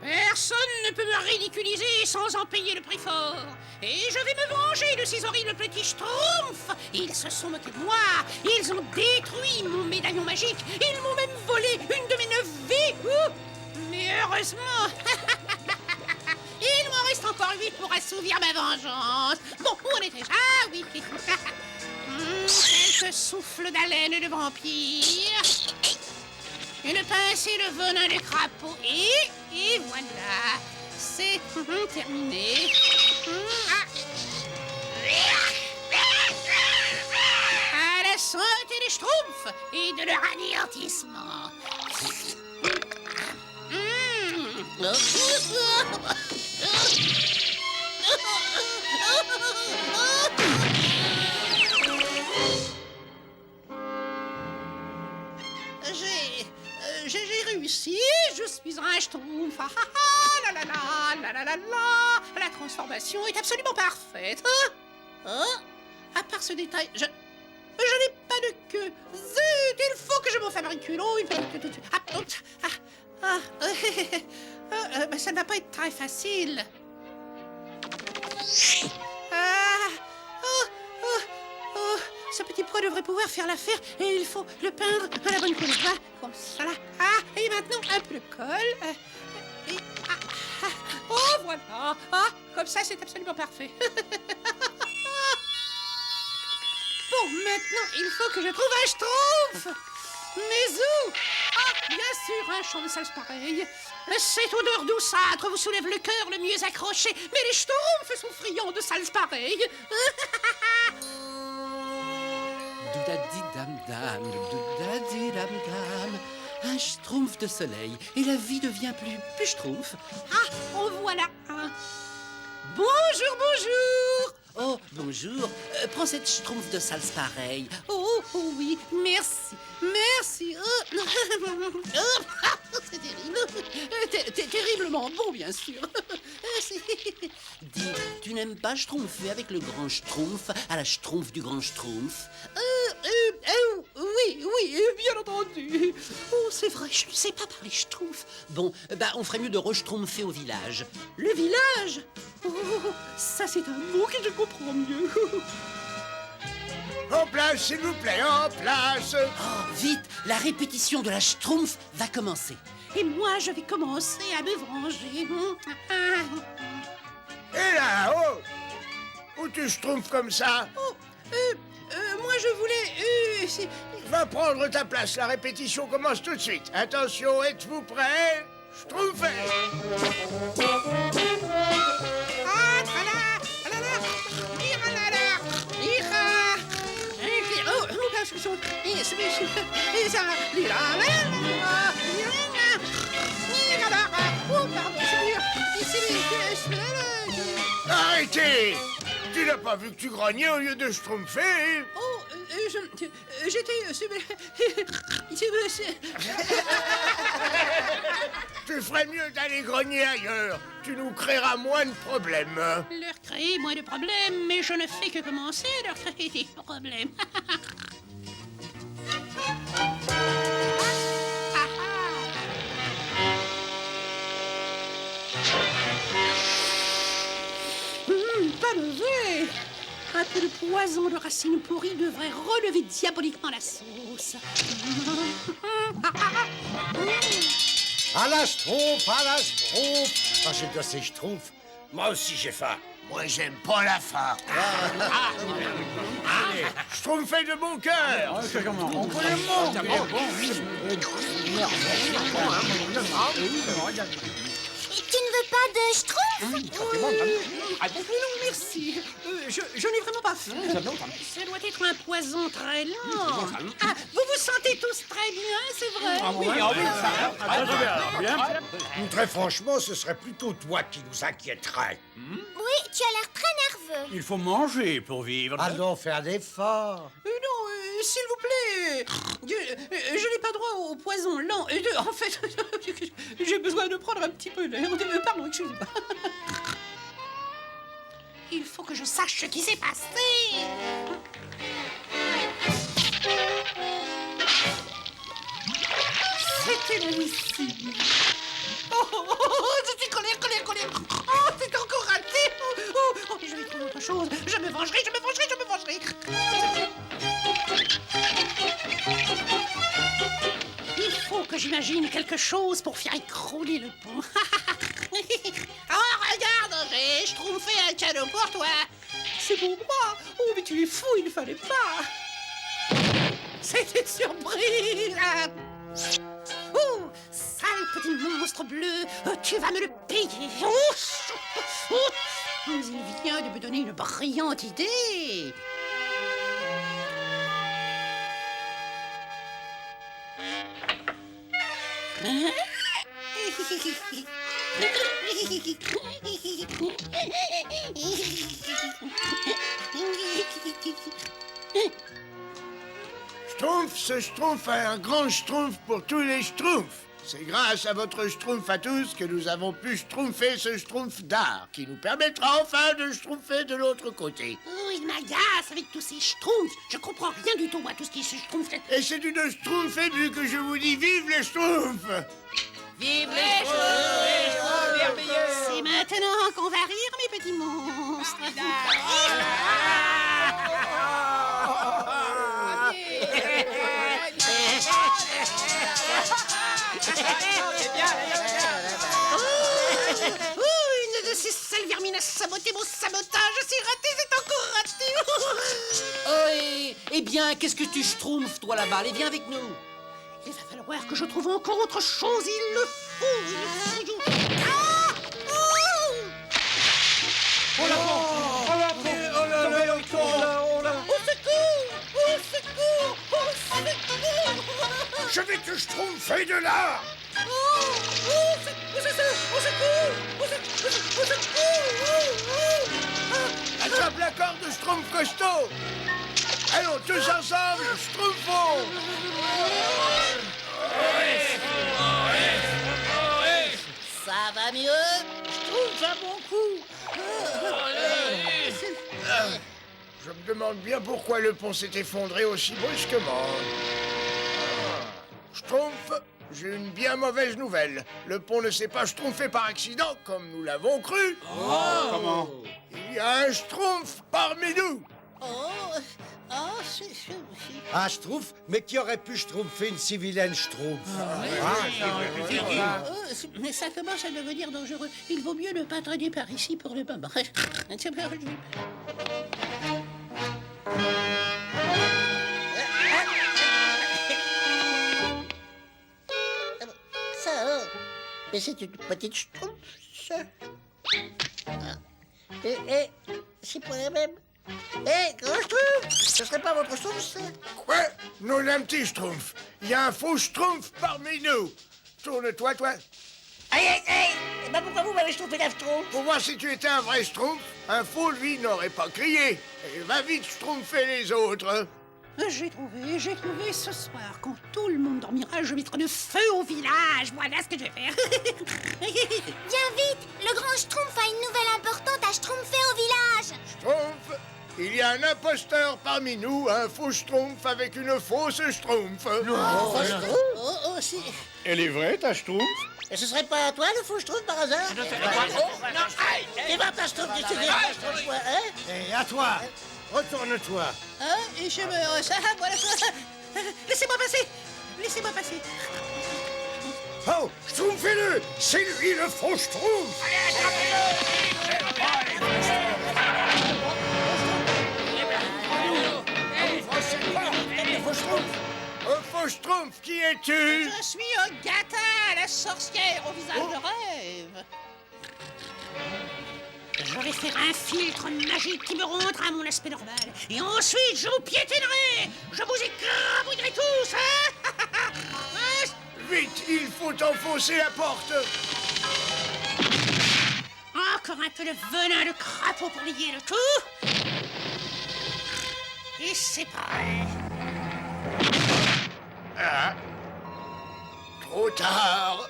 Personne ne peut me ridiculiser sans en payer le prix fort. Et je vais me venger de ces horribles petits schtroumpfs. Ils se sont moqués de moi. Ils ont détruit mon médaillon magique. Ils m'ont même volé une de mes 9 vies. Mais heureusement, il m'en reste encore 8 pour assouvir ma vengeance. Bon, où on est déjà? Oui. Quelques souffles d'haleine de vampire. Une pincée de venin de crapaud. Et voilà. C'est terminé. À la santé des schtroumpfs et de leur anéantissement. J'ai réussi, je suis un schtroumpf. La transformation est absolument parfaite. À part ce détail, je n'ai pas de queue. Zut, il faut que je m'en fabrique une. Oh, il faut que tout de suite. Mais ça ne va pas être très facile. Ce petit pois devrait pouvoir faire l'affaire et il faut le peindre à la bonne couleur. Comme ça là. Et maintenant un peu de colle. Oh voilà. Comme ça c'est absolument parfait. Bon, maintenant il faut que je trouve un schtroumpf. Mais où? Bien sûr, un champ de salse pareil. Cette odeur douceâtre vous soulève le cœur le mieux accroché. Mais les schtroumpfs sont friands de salse pareille. Doudadi-dam-dam, doudadi-dam-dam. Un schtroumpf de soleil et la vie devient plus schtroumpf. En voilà un. Bonjour. Oh, bonjour. Prends cette schtroumpf de salse pareille. Oh oui, merci. C'est terrible. Terriblement bon, bien sûr. Dis, tu n'aimes pas schtroumpfer avec le grand schtroumpf à la schtroumpf du grand schtroumpf? Oui, bien entendu. Oh, c'est vrai, je ne sais pas parler schtroumpf. Bon, on ferait mieux de re-schtroumpfer au village. Le village? Oh, ça c'est un mot que je comprends mieux. En place, s'il vous plaît, en place. Oh, vite, la répétition de la schtroumpf va commencer. Et moi, je vais commencer à me venger. Et là, oh, où tu schtroumpfes comme ça? Moi, je voulais... Va prendre ta place, la répétition commence tout de suite. Attention, êtes-vous prêts? Schtroumpfez! Arrêtez! Tu n'as pas vu que tu grognais au lieu de schtroumpfer? J'étais... Tu ferais mieux d'aller grogner ailleurs. Tu nous créeras moins de problèmes. Leur créer moins de problèmes, mais je ne fais que commencer à leur créer des problèmes. Pas mauvais. Un peu de poison de racines pourries devrait relever diaboliquement la sauce. À la schtroumpf, à la schtroumpf. J'ai de ces schtroumpfs. Moi aussi j'ai faim. Moi j'aime pas la faim. Schtroumpfez de bon cœur. On connaît le monde. Tu ne veux pas de schtroumpf? Non, merci. Je n'ai vraiment pas faim. Ça doit être un poison très lent. Vous vous sentez tous très bien, c'est vrai? Très franchement, ce serait plutôt toi qui nous inquiéterais. Oui, tu as l'air très nerveux. Il faut manger pour vivre. Allons faire d'efforts. Non, s'il vous plaît. Je n'ai pas droit au poison lent. En fait, j'ai besoin de prendre un petit peu d'air. Pardon, excusez-moi. Il faut que je sache ce qui s'est passé. C'était inadmissible. Oh, colère. Oh, c'est encore raté. Oh, je vais trouver autre chose. Je me vengerai. Il faut que j'imagine quelque chose pour faire écrouler le pont. Oh, regarde, j'ai schtroumpfé un cadeau pour toi. C'est pour moi. Oh, mais tu es fou, il ne fallait pas. C'est une surprise. Oh, sale petit monstre bleu, tu vas me le payer. Mais il vient de me donner une brillante idée. Hein? Schtroumpf, ce Schtroumpf est un grand Schtroumpf pour tous les Schtroumpfs. C'est grâce à votre Schtroumpf à tous que nous avons pu schtroumpfer ce Schtroumpf d'art, qui nous permettra enfin de schtroumpfer de l'autre côté. Oh, il m'agace avec tous ces schtroumpfs. Je comprends rien du tout à tout ce qui est schtroumpf. Et c'est d'une Schtroumpf émue que je vous dis vive les Schtroumpfs! Vive les Schtroumpfs! Merveilleux! C'est maintenant qu'on va rire, mes petits monstres. Une de ces sales vermines a saboté mon sabotage. C'est raté, c'est encore raté. Oh, eh bien, qu'est-ce que tu schtroumpfes, toi, là-bas? Allez, viens avec nous. Il va falloir que je trouve encore autre chose. Il le faut. Ah! Oh! Oh là! Oh là! Oh là là! Oh là! Au secours! Au secours! Au secours! Je vais te schtroumpfer de là! Attrape la corde de Schtroumpf costaud! Allons, tous ensemble, schtroumpfons! Ça va mieux? Schtroumpf un bon coup! Je me demande bien pourquoi le pont s'est effondré aussi brusquement. Schtroumpf, j'ai une bien mauvaise nouvelle. Le pont ne s'est pas schtroumpfé par accident, comme nous l'avons cru. Comment? Il y a un Schtroumpf parmi nous. Un Schtroumpf? Mais qui aurait pu schtroumpfer une si vilaine Schtroumpf? Mais ça commence à devenir dangereux. Il vaut mieux ne pas traîner par ici pour le moment. Ça, mais c'est une petite Schtroumpf, ça. Et c'est pour la même. Grand Schtroumpf, ce serait pas votre Schtroumpf, ça? Quoi? Non, un petit Schtroumpf. Il y a un faux Schtroumpf parmi nous. Tourne-toi, toi. Aïe! Et ben pourquoi vous m'avez Schtroumpfé la Schtroumpf? Pour voir si tu étais un vrai Schtroumpf, un faux, lui, n'aurait pas crié. Et va vite Schtroumpfer les autres. J'ai trouvé ce soir. Quand tout le monde dormira, je mettrai le feu au village. Voilà ce que je vais faire. Viens vite, le grand Schtroumpf a une nouvelle importante à schtroumpfer au village. Schtroumpf, il y a un imposteur parmi nous, un faux Schtroumpf avec une fausse Schtroumpf. Oh, si. Elle est vraie, ta Schtroumpf? Et ce serait pas toi le faux Schtroumpf par hasard? Fais voir ta Schtroumpf, tu sais bien, ta Schtroumpf, hein? Et à toi! Retourne-toi! Et je me... Ça, voilà. Laissez-moi passer. Oh, Schtroumpfez-le! C'est lui le faux Schtroumpf! Faux Schtroumpf, qui es-tu? Je suis Agatha, la sorcière au visage de rêve. Je vais faire un filtre magique qui me rendra mon aspect normal. Et ensuite, je vous piétinerai. Je vous écrabouillerai tous, hein? Vite, il faut enfoncer la porte. Encore un peu de venin de crapaud pour lier le tout. Et c'est prêt. Ah. Trop tard.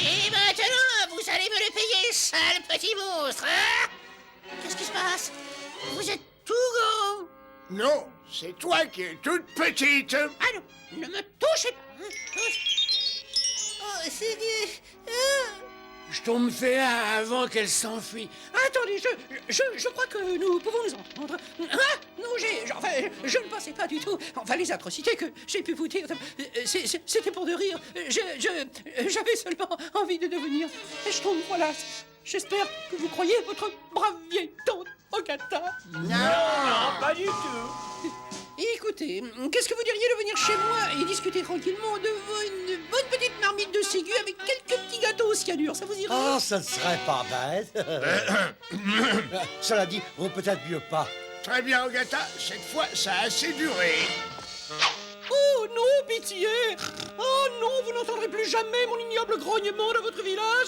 Et maintenant, vous allez me le payer, sale petit monstre, hein? Qu'est-ce qui se passe? Vous êtes tout grand. Non, C'est toi qui es toute petite. Ah non, ne me touchez pas. Hein. Oh, Seigneur. Schtroumpfez avant qu'elle s'enfuit. Attendez, je crois que nous pouvons nous entendre. Ah, non, enfin, je ne pensais pas du tout. Enfin, les atrocités que j'ai pu vous dire, c'était pour de rire. J'avais seulement envie de devenir Schtroumpf, voilà. J'espère que vous croyez votre brave vieille tante Agatha. Non, pas du tout. Écoutez, qu'est-ce que vous diriez de venir chez moi et discuter tranquillement devant une bonne petite marmite de Ségur avec quelques petits gâteaux au cyanure, ça vous irait? Oh, ça ne serait pas bête. Cela dit, vaut peut-être mieux pas. Très bien, Agatha. Cette fois, ça a assez duré. Oh non, pitié! Oh non, vous n'entendrez plus jamais mon ignoble grognement dans votre village!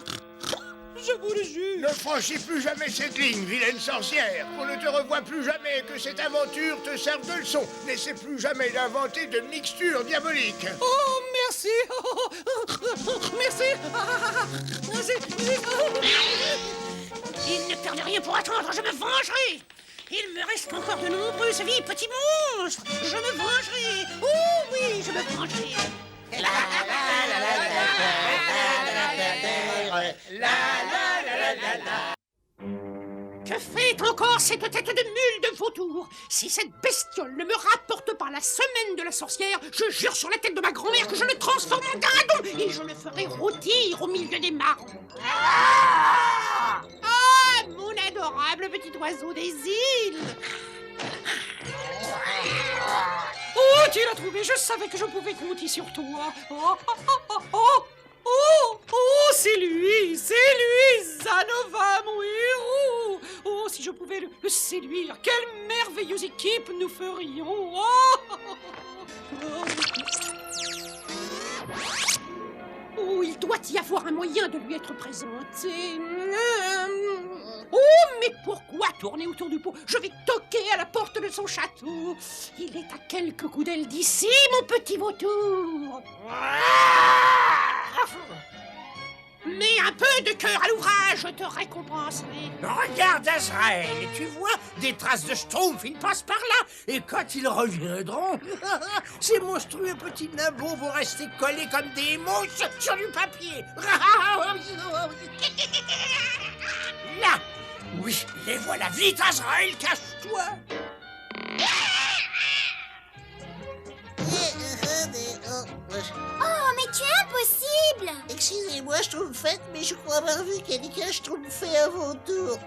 Je vous le jure! Ne franchis plus jamais cette ligne, vilaine sorcière. Qu'on ne te revoie plus jamais et que cette aventure te serve de leçon. N'essaie plus jamais d'inventer de mixtures diaboliques. Oh, merci! Merci! Il ne perd rien pour attendre, je me vengerai! Il me reste encore de nombreuses vies, petits monstres! Je me vengerai! Oh oui, je me vengerai! Que fait encore cette tête de mule de vautour? Si cette bestiole ne me rapporte pas la semaine de la sorcière, je jure sur la tête de ma grand-mère que je le transforme en dindon et je le ferai rôtir au milieu des marrons. Ah, mon adorable petit oiseau des îles! Oh, tu l'as trouvé, je savais que je pouvais compter sur toi. Oh, oh, oh, oh, oh, oh, c'est lui, Zanova, mon héros. Oh, si je pouvais le séduire, quelle merveilleuse équipe nous ferions. Oh, oh, il doit y avoir un moyen de lui être présenté. Oh, mais pourquoi tourner autour du pot? Je vais toquer à la porte de son château. Il est à quelques coups d'aile d'ici, mon petit vautour. Mais un peu de cœur à l'ouvrage, je te récompenserai. Regarde, Azraël, tu vois des traces de Schtroumpf, ils passent par là. Et quand ils reviendront, ces monstrueux petits nabots vont rester collés comme des mouches sur du papier. Là, oui, les voilà. Vite, Azraël, cache-toi. Oh, mais tu es impossible! Excusez-moi, Schtroumpfette, mais je crois avoir vu quelqu'un Schtroumpfer à vos tours.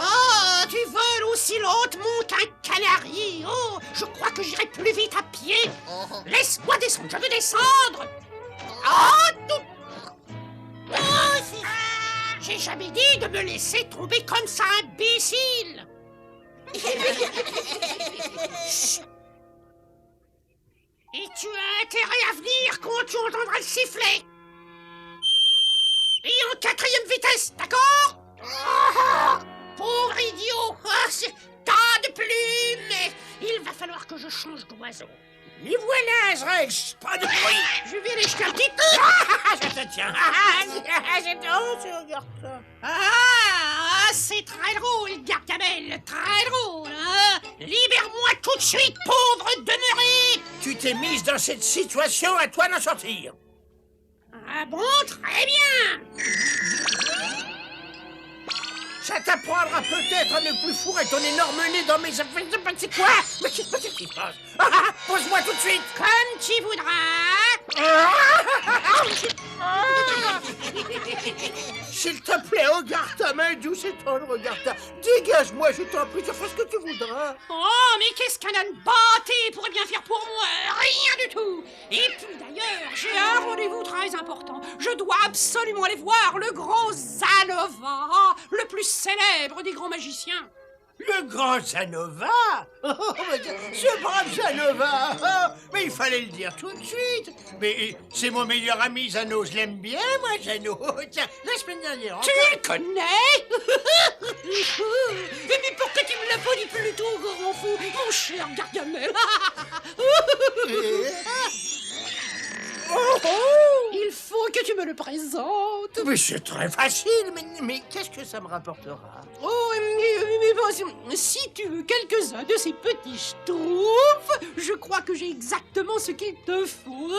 Oh, tu voles aussi lentement qu'un canari. Oh, je crois que j'irai plus vite à pied. Laisse-moi descendre, je veux descendre. Oh, tout... Oh, j'ai jamais dit de me laisser tomber comme ça, imbécile. Chut. Et tu as intérêt à venir quand tu entendras le sifflet. Et en 4e vitesse, d'accord? Pauvre idiot. C'est tas de plumes, mais il va falloir que je change d'oiseau. Les voilà, Azraël, pas de bruit. Je vais aller jeter un petit... Je te tiens. C'est très drôle, Gargamel, très drôle, hein? Libère-moi tout de suite, pauvre demeuré. Tu t'es mise dans cette situation, à toi d'en sortir. Ah bon, très bien. Ça t'apprendra peut-être à ne plus fourrer ton énorme nez dans mes affaires. C'est quoi? Mais qu'est-ce qui se passe? Pose-moi tout de suite. Comme tu voudras. S'il te plaît, regarde ta main, d'où c'est ton regarde ta... Dégage-moi, je t'en prie, tu fais ce que tu voudras. Oh, mais qu'est-ce qu'un âne bâté pourrait bien faire pour moi? Rien du tout. Et puis d'ailleurs, j'ai un rendez-vous très important. Je dois absolument aller voir le grand Zanova, le plus célèbre des grands magiciens. Le grand Zanova? Oh, ce brave Zanova! Oh, mais il fallait le dire tout de suite. Mais c'est mon meilleur ami, Zano. Je l'aime bien, moi, Zano. Tiens, la semaine dernière... Tu le connais? Mais pourquoi tu me l'as pas dit plus tôt, grand fou, mon cher Gargamel? Il faut que tu me le présentes. Mais c'est très facile, mais qu'est-ce que ça me rapportera? Oh, mais bon, si tu veux quelques-uns de ces petits schtroumpfs, je crois que j'ai exactement ce qu'il te faut.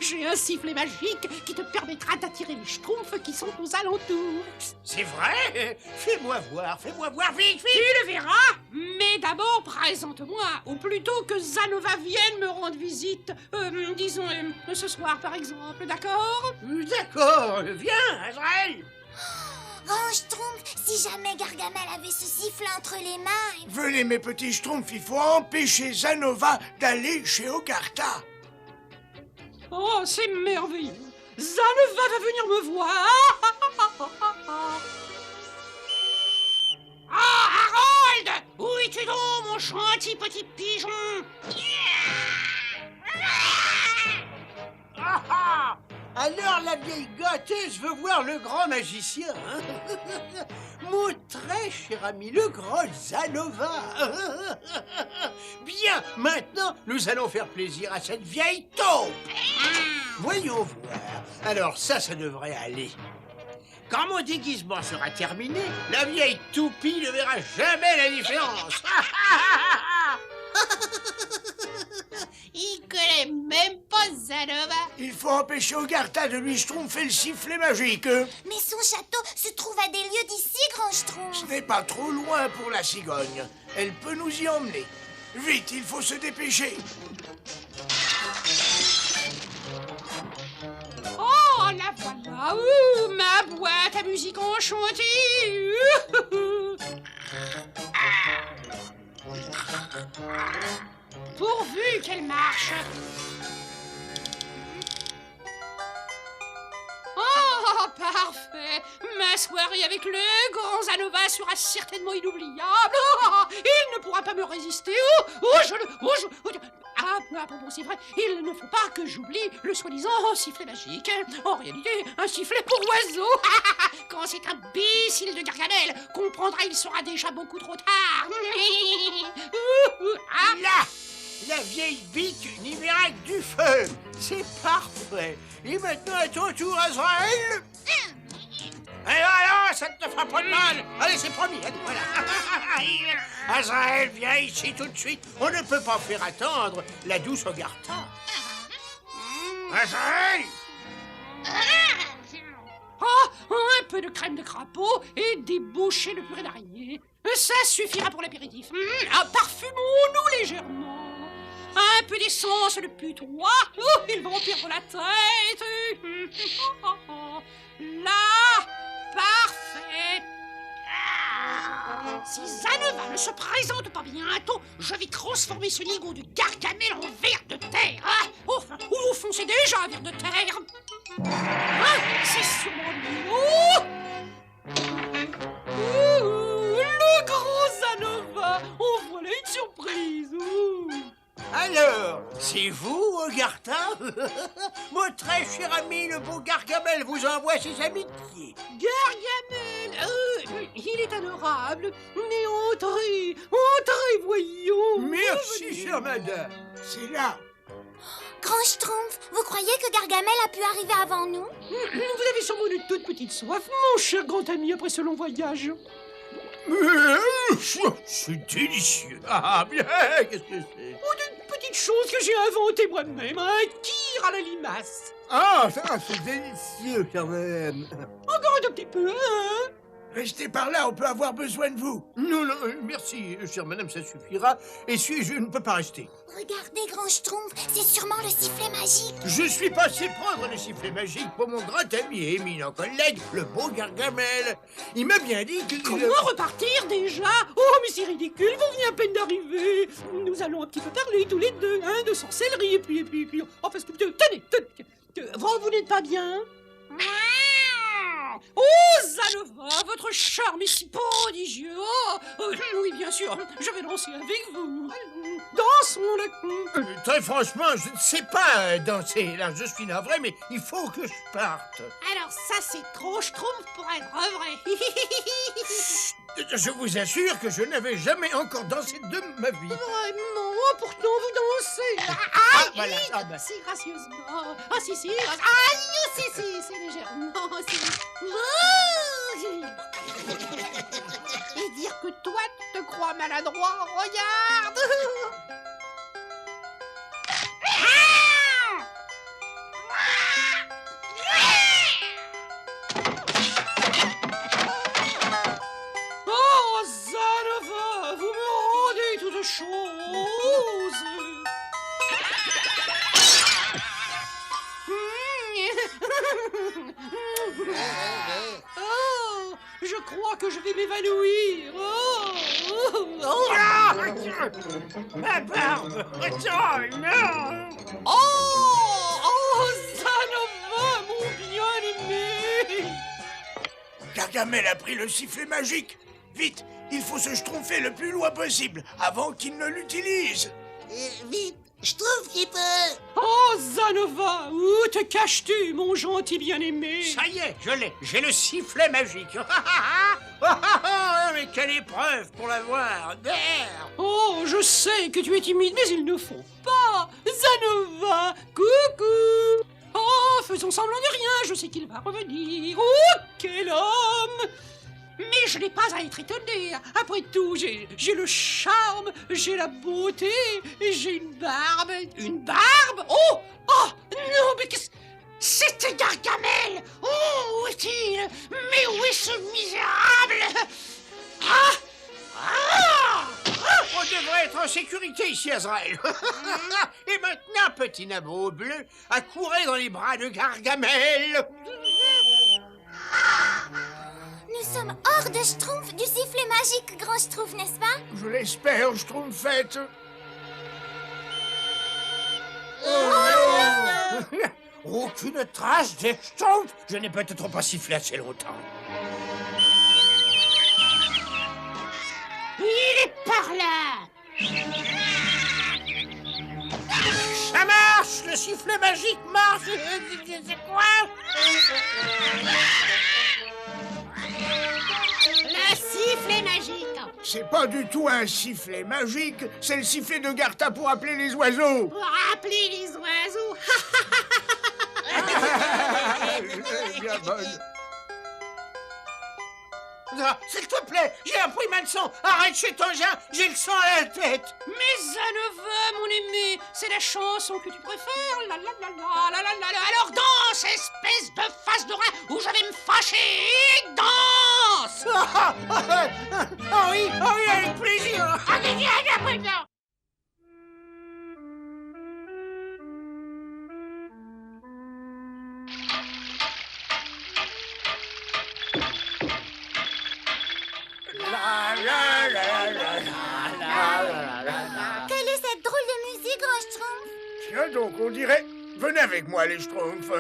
J'ai un sifflet magique qui te permettra d'attirer les schtroumpfs qui sont aux alentours. C'est vrai? Fais-moi voir, vite, Tu le verras, mais d'abord présente-moi, ou plutôt que Zanova vienne me rendre visite, disons ce soir par exemple, d'accord? D'accord, viens, Azrael. Grand Schtroumpf, si jamais Gargamel avait ce sifflet entre les mains... Venez, mes petits schtroumpfs, il faut empêcher Zanova d'aller chez Ogarta. Oh, c'est merveilleux. Zanova va venir me voir. Ah, Harold! Où es-tu donc, mon gentil petit pigeon? Ah ah! Alors la vieille gâteuse veut voir le grand magicien, hein? Mon très cher ami, le grand Zanova. Bien, maintenant, nous allons faire plaisir à cette vieille taupe. Voyons voir. Alors ça devrait aller. Quand mon déguisement sera terminé, la vieille toupie ne verra jamais la différence. Il connaît même pas Zanova. Il faut empêcher Ogarta de lui schtroumpfer le sifflet magique. Mais son château se trouve à des lieues d'ici, Grand Schtroumpf. Ce n'est pas trop loin pour la cigogne. Elle peut nous y emmener. Vite, il faut se dépêcher. Oh, la voilà. Ma boîte à musique enchantée. Pourvu qu'elle marche. Oh, parfait. Ma soirée avec le grand Zanova sera certainement inoubliable. Oh, il ne pourra pas me résister. Ah, bon, c'est vrai, il ne faut pas que j'oublie le soi-disant sifflet magique. En réalité, un sifflet pour oiseaux. Quand cet imbécile de Gargamel comprendra, il sera déjà beaucoup trop tard. Là, la vieille bique n'y verra que du feu. C'est parfait. Et maintenant, à ton tour, Azrael. Et voilà, ça ne te fera pas de mal. Allez, c'est promis, allez, voilà. Azrael, viens ici tout de suite. On ne peut pas faire attendre la douce Ogarta. Azrael! Oh, un peu de crème de crapaud et des bouchées de purée d'araignée. Ça suffira pour l'apéritif. Parfumons-nous légèrement. Un peu d'essence de putois. Oh, il va en perdre la tête. Là, parfait. Si Zanova ne se présente pas bientôt, je vais transformer ce nigo de Gargamel en ver de terre. Au fond, c'est déjà un ver de terre. C'est sûrement lui. Le grand Zanova. Oh, voilà une surprise. Alors, c'est vous, Ogarta? Mon très cher ami, le beau Gargamel, vous envoie ses amitiés. Gargamel, il est adorable. Mais entrez, voyons. Merci, chère madame. C'est là. Grand Schtroumpf, vous croyez que Gargamel a pu arriver avant nous? Vous avez sûrement une toute petite soif, mon cher grand ami, après ce long voyage. C'est délicieux. Ah, bien, qu'est-ce que c'est? Oh, d'une petite chose que j'ai inventée moi-même, un kir à la limace. Ah, ça, c'est délicieux quand même. Encore un petit peu, hein? Restez par là, on peut avoir besoin de vous. Non, merci, chère madame, ça suffira. Et si je ne peux pas rester? Regardez, Grand Schtroumpf, c'est sûrement le sifflet magique. Je suis passé prendre le sifflet magique pour mon grand ami et éminent collègue, le beau Gargamel. Il m'a bien dit que... Comment repartir déjà? Oh, mais c'est ridicule, vous venez à peine d'arriver. Nous allons un petit peu parler tous les deux, hein, de sorcellerie, et puis... Oh, parce que... Tenez, vous n'êtes pas bien? Oh, Zanova, votre charme est si prodigieux. Oui, bien sûr, je vais danser avec vous. Dansons le... Très franchement, je ne sais pas danser. Là, je suis navré, mais il faut que je parte. Alors ça, c'est trop schtroumpf pour être vrai. Je vous assure que je n'avais jamais encore dansé de ma vie. Vraiment? Oh, pourtant, vous dansez. Ah, voilà. Ah, bah. Si gracieusement. Ah, si, si. Aïe, si, si, c'est légèrement. Si. Oh. Et dire que toi, tu te crois maladroit, regarde. Oh, Zanova, vous me rendez toute chose. Oh, je crois que je vais m'évanouir. Ah, ma barbe. Oh, non. Oh, Zanova, mon bien-aimé. Gargamel a pris le sifflet magique. Vite, il faut se schtroumpfer le plus loin possible avant qu'il ne l'utilise. Vite, je trouve qu'il peut... Oh, Zanova, où te caches-tu, mon gentil bien-aimé? Ça y est, je l'ai. J'ai le sifflet magique. Mais quelle épreuve pour l'avoir. Merde. Oh, je sais que tu es timide, mais il ne faut pas. Zanova, coucou. Oh, faisons semblant de rien, je sais qu'il va revenir. Oh, quel homme! Mais je n'ai pas à être étonné. Après tout, j'ai le charme, j'ai la beauté, j'ai une barbe. Une barbe? Oh! Oh! Non, mais qu'est-ce... C'était Gargamel! Oh, où est-il? Mais où est ce misérable? Ah! Ah! On devrait être en sécurité ici, Azraël. Et maintenant, petit nabot bleu, accourez dans les bras de Gargamel. Nous sommes hors de Schtroumpf, du sifflet magique, grand Schtroumpf, n'est-ce pas? Je l'espère, Schtroumpfette. Aucune trace des Schtroumpfs. Je n'ai peut-être pas sifflé assez longtemps. Il est par là! Ça marche. Le sifflet magique marche. C'est quoi? Le sifflet magique! C'est pas du tout un sifflet magique, c'est le sifflet de Garta pour appeler les oiseaux. Pour appeler les oiseaux! Bien bonne. Ah, s'il te plaît, j'ai appris ma leçon. Arrête chez Tongin, j'ai le sang à la tête. Mais Zanova, mon aimé, c'est la chanson que tu préfères? La la la la la la la. Alors danse, espèce de face de rat, ou je vais me fâcher! Danse! Ah oui, avec plaisir. Quelle est cette drôle de musique, grand Schtroumpf? Tiens donc, on dirait... Venez avec moi, les Schtroumpfs.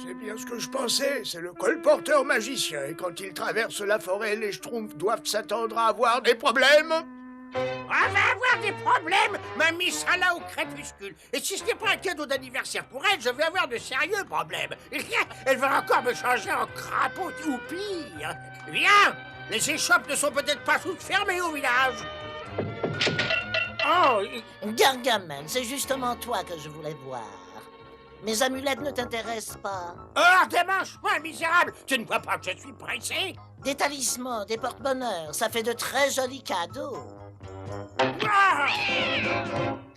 C'est bien ce que je pensais, c'est le colporteur magicien. Et quand il traverse la forêt, les Schtroumpfs doivent s'attendre à avoir des problèmes. On va avoir des problèmes, mamie sera là au crépuscule. Et si ce n'est pas un cadeau d'anniversaire pour elle, je vais avoir de sérieux problèmes. Elle va encore me changer en crapaud ou pire. Viens, les échoppes ne sont peut-être pas toutes fermées au village. Oh, Gargamel, c'est justement toi que je voulais voir. Mes amulettes ne t'intéressent pas. Hors des manches, moi, misérable. Tu ne vois pas que je suis pressé? Des talismans, des porte-bonheur, ça fait de très jolis cadeaux. Ah!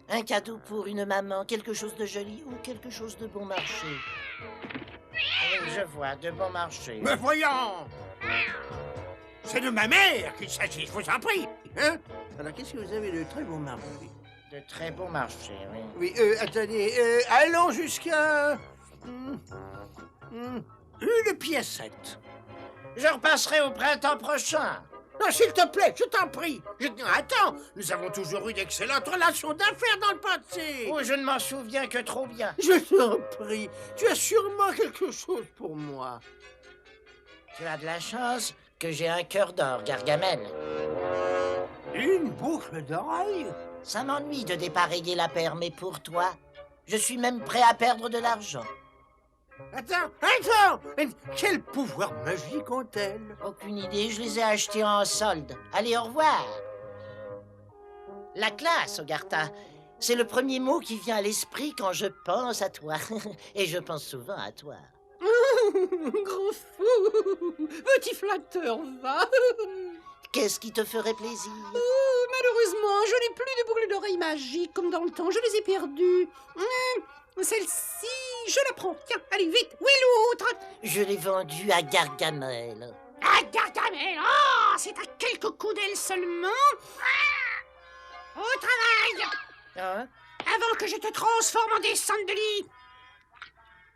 Un cadeau pour une maman, quelque chose de joli ou quelque chose de bon marché. Oui, je vois, de bon marché. Mais voyons! C'est de ma mère qu'il s'agit, je vous en prie. Hein? Alors, qu'est-ce que vous avez de très bon marché? De très bon marché, oui. Oui, attendez, allons jusqu'à... une piécette. Je repasserai au printemps prochain. Non, s'il te plaît, je t'en prie. Attends, nous avons toujours eu d'excellentes relations d'affaires dans le passé. Oh, je ne m'en souviens que trop bien. Je t'en prie, tu as sûrement quelque chose pour moi. Tu as de la chance que j'ai un cœur d'or, Gargamel. Une boucle d'oreille? Ça m'ennuie de dépareiller la paire, mais pour toi, je suis même prêt à perdre de l'argent. Attends! Quel pouvoir magique ont-elles? Aucune idée, je les ai achetés en solde. Allez, au revoir. La classe, Ogartha. C'est le premier mot qui vient à l'esprit quand je pense à toi. Et je pense souvent à toi. Gros fou! Petit flatteur, va! Qu'est-ce qui te ferait plaisir? Malheureusement, je n'ai plus de boucles d'oreilles magiques comme dans le temps. Je les ai perdues. Celle-ci, je la prends. Tiens, allez, vite. Où est l'autre? Je l'ai vendue à Gargamel. À Gargamel. Ah, c'est à quelques coups d'elle seulement. Au travail! Hein? Avant que je te transforme en descente de lit.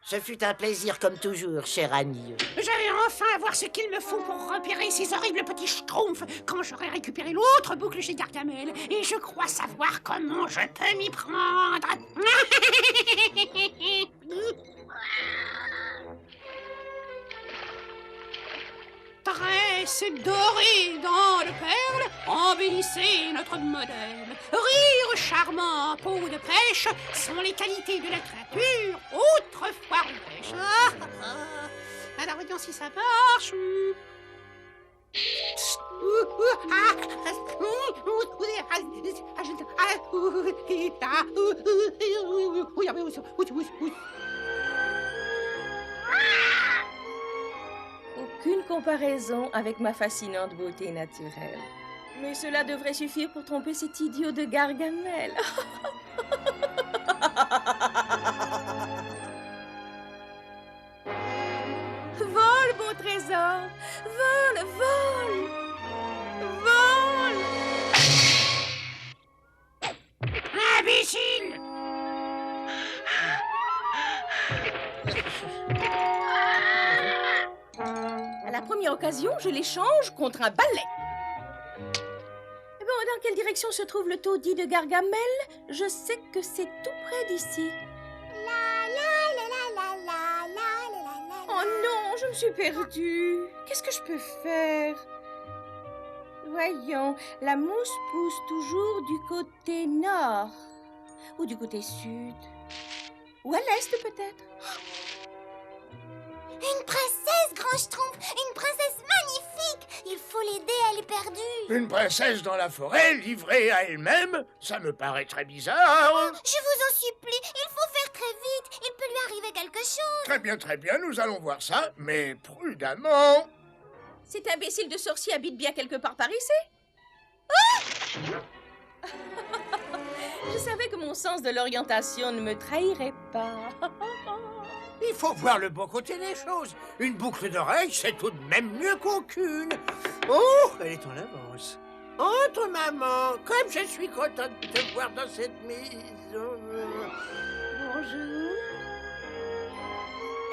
Ce fut un plaisir comme toujours, cher Annie. Je vais enfin avoir ce qu'il me faut pour repérer ces horribles petits schtroumpfs quand j'aurai récupéré l'autre boucle chez Gargamel. Et je crois savoir comment je peux m'y prendre. Tresse dorée dans le perle, embellissez notre modèle. Rire charmant, peau de pêche sont les qualités de la créature autrefois revêche. Alors voyons si ça marche. Aucune comparaison avec ma fascinante beauté naturelle. Mais cela devrait suffire pour tromper cet idiot de Gargamel. Vole, beau trésor! Vole, vole! Vole! Imbécile! À la première occasion, je l'échange contre un balai. Bon, dans quelle direction se trouve le taudis de Gargamel? Je sais que c'est tout près d'ici. Oh non, je me suis perdue. Qu'est-ce que je peux faire? Voyons, la mousse pousse toujours du côté nord. Ou du côté sud. Ou à l'est peut-être. Une princesse, Grand Schtroumpf! Une princesse magnifique! Il faut l'aider, elle est perdue. Une princesse dans la forêt, livrée à elle-même? Ça me paraît très bizarre. Je vous en supplie, il faut faire très vite. Il peut lui arriver quelque chose. Très bien, nous allons voir ça, mais prudemment. Cet imbécile de sorcier habite bien quelque part par ici? Ah! Je savais que mon sens de l'orientation ne me trahirait pas. Il faut voir le bon côté des choses. Une boucle d'oreille, c'est tout de même mieux qu'aucune. Oh, elle est en avance. Entre, maman, comme je suis contente de te voir dans cette maison. Bonjour.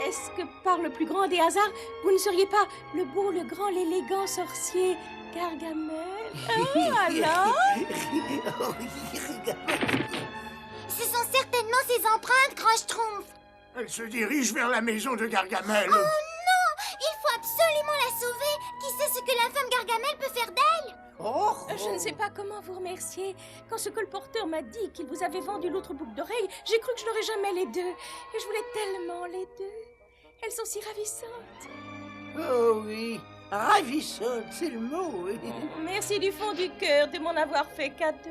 Est-ce que par le plus grand des hasards, vous ne seriez pas le beau, le grand, l'élégant sorcier Gargamel? Oh, alors? Ce sont certainement ses empreintes, Grand Schtroumpf. Elle se dirige vers la maison de Gargamel. Oh non! Il faut absolument la sauver. Qui sait ce que la femme Gargamel peut faire d'elle? Oh, Je ne sais pas comment vous remercier. Quand ce colporteur m'a dit qu'il vous avait vendu l'autre boucle d'oreille, j'ai cru que je n'aurais jamais les deux. Et je voulais tellement les deux. Elles sont si ravissantes. Oh oui, ravissante, c'est le mot, oui. Merci du fond du cœur de m'en avoir fait cadeau.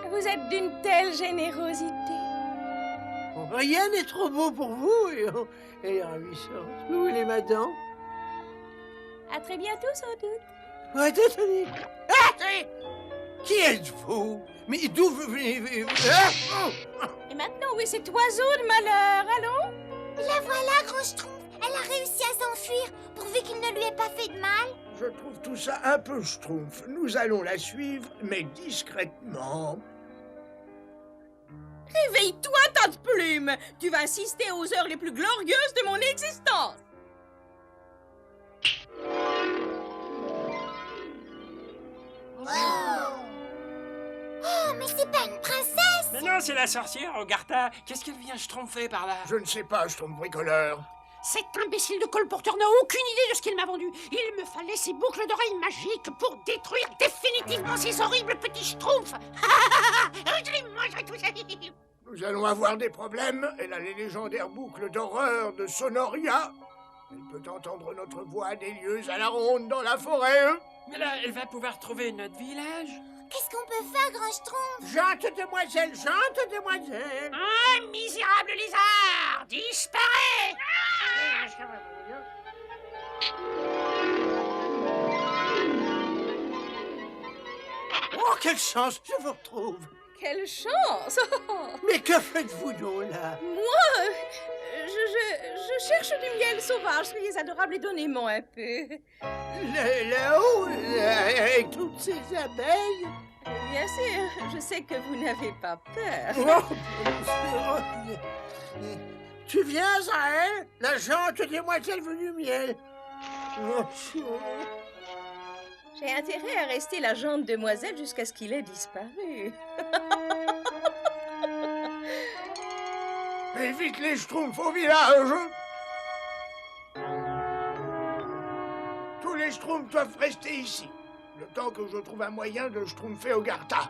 Vous êtes d'une telle générosité. Rien n'est trop beau pour vous, et ravissante. Vous voulez ma dent? À très bientôt, sans doute. Attendez. Qui êtes-vous? Mais d'où vous venez? Et maintenant, où est cet oiseau de malheur? Allons? La voilà, Grand Schtroumpf. Elle a réussi à s'enfuir, pourvu qu'il ne lui ait pas fait de mal. Je trouve tout ça un peu schtroumpf. Nous allons la suivre, mais discrètement. Réveille-toi, tas de plumes! Tu vas assister aux heures les plus glorieuses de mon existence! Oh, mais c'est pas une princesse! Mais non, c'est la sorcière, Ogartha. Qu'est-ce qu'elle vient schtroumpfer par là? Je ne sais pas, schtroumpf bricoleur. Cet imbécile de colporteur n'a aucune idée de ce qu'il m'a vendu. Il me fallait ces boucles d'oreilles magiques pour détruire définitivement ces horribles petits schtroumpfs. Je les mangerai tous. Nous allons avoir des problèmes. Elle a les légendaires boucles d'horreur de Sonoria. Elle peut entendre notre voix des lieux à la ronde dans la forêt. Mais là, elle va pouvoir trouver notre village. Qu'est-ce qu'on peut faire, Grand Schtroumpf? Gente demoiselle, gente demoiselle. Un misérable lézard, disparais! Oh, quelle chance, je vous retrouve. Quelle chance! Mais que faites-vous donc là? Moi, je cherche du miel sauvage. Soyez adorable et donnez-moi un peu. Là-haut, avec toutes ces abeilles. Bien sûr, je sais que vous n'avez pas peur. Oh, tu viens, Azraël? La gente demoiselle veut du miel. Oh, J'ai intérêt à rester la jante demoiselle jusqu'à ce qu'il ait disparu. Évite les Schtroumpfs au village. Tous les Schtroumpfs doivent rester ici, le temps que je trouve un moyen de Schtroumpfer Hogartha.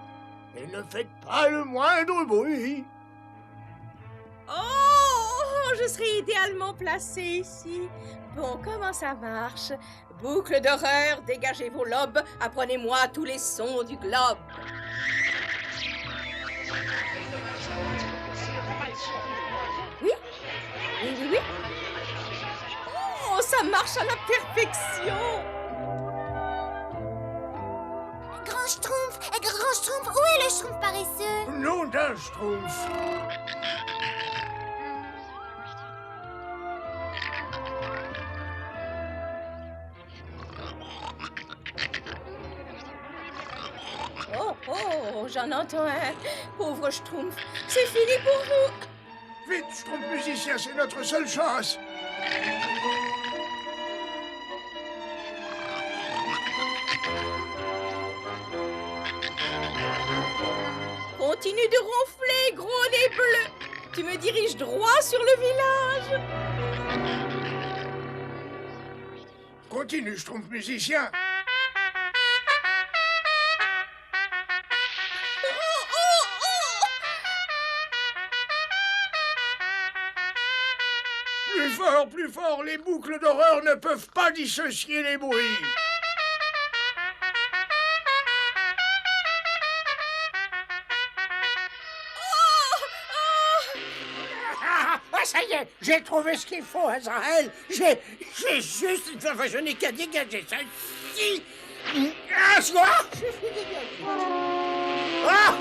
Et ne faites pas le moindre bruit. Oh, je serai idéalement placée ici. Bon, comment ça marche? Boucle d'horreur, dégagez vos lobes, apprenez-moi tous les sons du globe. Oui? Oui, oui, oui. Oh, ça marche à la perfection. Grand Schtroumpf, où est le Schtroumpf paresseux? Nom d'un Schtroumpf. Oh, oh, j'en entends un. Pauvre Schtroumpf, c'est fini pour vous. Vite, Schtroumpf musicien, c'est notre seule chance. Continue de ronfler, gros nez bleu. Tu me diriges droit sur le village. Continue, Schtroumpf musicien. Plus fort, les boucles d'horreur ne peuvent pas dissocier les bruits. Ah, ça y est, j'ai trouvé ce qu'il faut, Azraël. J'ai juste... Enfin, je n'ai qu'à dégager ça. Si... Ah, soir. Ah,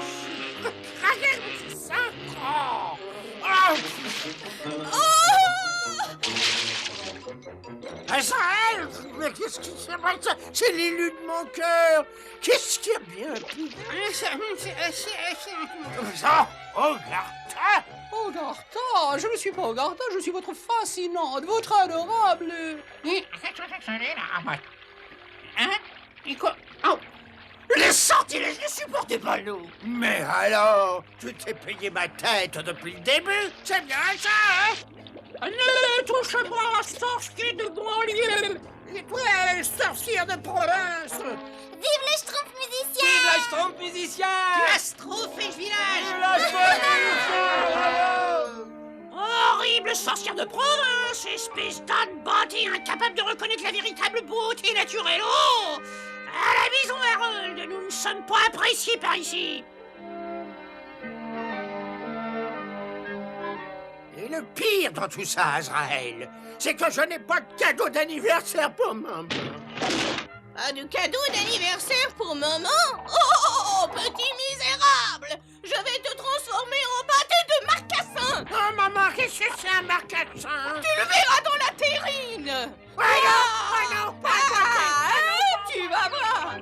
Azraël, mais qu'est-ce qui s'est passé? C'est l'élu de mon cœur. Qu'est-ce qui a bien pu... Ça, Hogartha. Hogartha, je ne suis pas Hogartha, je suis votre fascinante, votre adorable. Hein? Et quoi? Oh! Les sortilèges ne supportaient pas l'eau. Mais alors, tu t'es payé ma tête depuis le début. C'est bien ça, hein? Ne touche pas à sorcier de banlieue! Et toi, sorcière de province. Vive le Schtroumpf musicien! Vive la Schtroumpf musicien! Tu as schtroumpfé ce village! Horrible sorcière de province! Espèce d'âne bâti incapable de reconnaître la véritable beauté naturelle! Oh! À la maison Harold, nous ne sommes pas appréciés par ici! Et le pire dans tout ça, Azraël, c'est que je n'ai pas de cadeau d'anniversaire pour maman. Pas de cadeau d'anniversaire pour maman? Oh, petit misérable! Je vais te transformer en pâté de marcassin! Oh, maman, qu'est-ce que c'est un marcassin? Tu le verras dans la terrine! Oh non, pas Tu vas voir!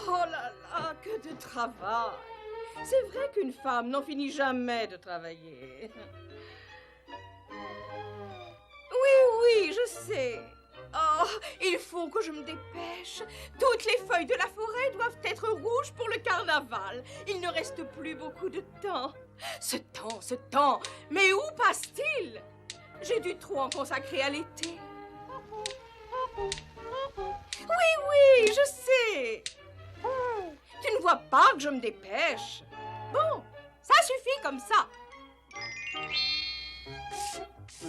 Oh là là, que de travail! C'est vrai qu'une femme n'en finit jamais de travailler. Oui, je sais. Oh, il faut que je me dépêche. Toutes les feuilles de la forêt doivent être rouges pour le carnaval. Il ne reste plus beaucoup de temps. Ce temps, mais où passe-t-il? J'ai dû trop en consacrer à l'été. Oui, je sais. Tu ne vois pas que je me dépêche? Bon, ça suffit comme ça.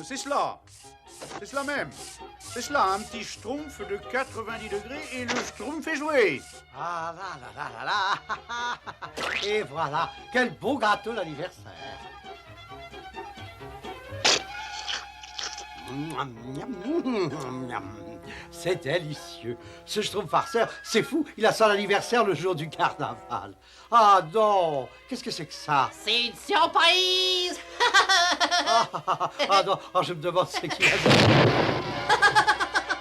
C'est cela. C'est cela même. C'est cela, un petit schtroumpf de 90 degrés et le schtroumpf est joué. Ah là là là là là. Et voilà, quel beau gâteau d'anniversaire. C'est délicieux. Ce schtroumpf farceur, c'est fou, il a son anniversaire le jour du carnaval. Ah non, qu'est-ce que c'est que ça? C'est une surprise. Ah non, je me demande ce qu'il a dit.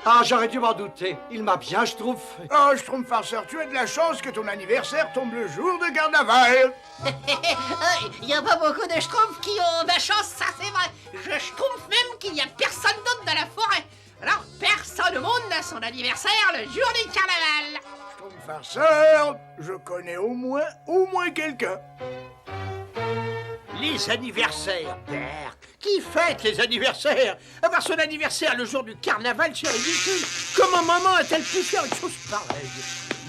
Ah, j'aurais dû m'en douter. Il m'a bien schtroumpfé. Oh, Schtroumpf farceur, tu as de la chance que ton anniversaire tombe le jour de carnaval. Il n'y a pas beaucoup de schtroumpfs qui ont de la chance, ça c'est vrai. Je schtroumpf même qu'il n'y a personne d'autre dans la forêt. Alors, personne au monde n'a son anniversaire le jour du carnaval. Schtroumpf farceur, je connais au moins quelqu'un. Les anniversaires, Berk. Qui fête les anniversaires? Avoir son anniversaire le jour du carnaval, c'est ridicule. Comment maman a-t-elle pu faire une chose pareille?